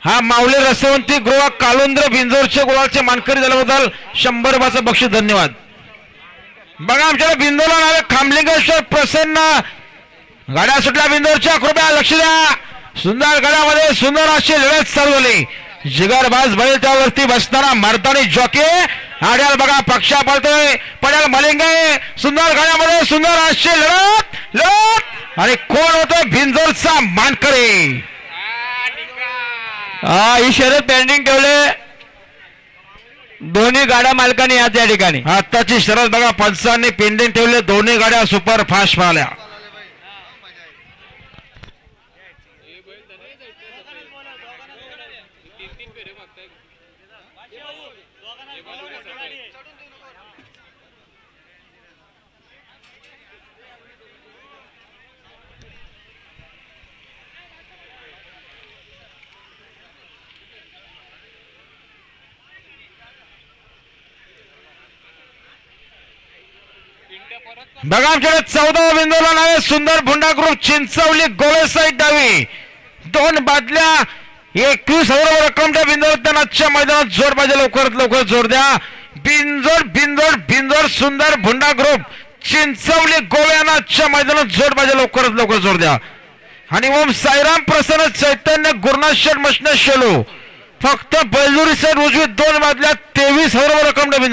हा माऊली रसवंती गृह कालुंद्र बिंजोरच्या गुलालचे मानकरी झाल्याबद्दल 100 रुपयाचं बक्षीस धन्यवाद। बघा आमच्या बिंदोला नावे खामलिंगेश्वर प्रसन्न गाड्या सुटल्या बिंदोरच्या कृपया लक्ष द्या। सुंदर गड्यामध्ये सुंदर अशी लढत चालू झाली। जिगरबाज बैल त्यावरती बसताना मारतानी जॉकी आड्याल बघा पक्षा पळतोय पड्याल मलिंगे सुंदर गड्यामध्ये सुंदर अशी लढत आणि कोण होतो बिंजोरचा मानकरी। ही शर्यत पेंडिंग ठेवले दोन्ही गाड्या मालकांनी या त्या ठिकाणी। आताची शर्यत बघा पंचांनी पेंडिंग ठेवले दोन्ही गाड्या सुपर फास्ट पळाल्या। बघा आमच्याकडे 14 बिंदूला नावे सुंदर भुंडा ग्रुप चिंचवली गोवे साईड डावी 2 बादल्या 21,000 रक्कमच्या बिंदूवर त्यांना आजच्या मैदानात जोर पाहिजे। लवकरात लवकर जोर द्या। बिंजोर बिंजोर बिंजोर सुंदर भुंडा ग्रुप चिंचवली गोव्याना आजच्या मैदानात जोर पाहिजे। लवकरात लवकर जोर द्या। आणि ओम साईराम प्रसन्न चैतन्य गुरुनाथ शेठ मशने शेलू फक्त बैलुरी साईड उजवी 2 बादल्या 23,000 रक्कमच्या बिंदू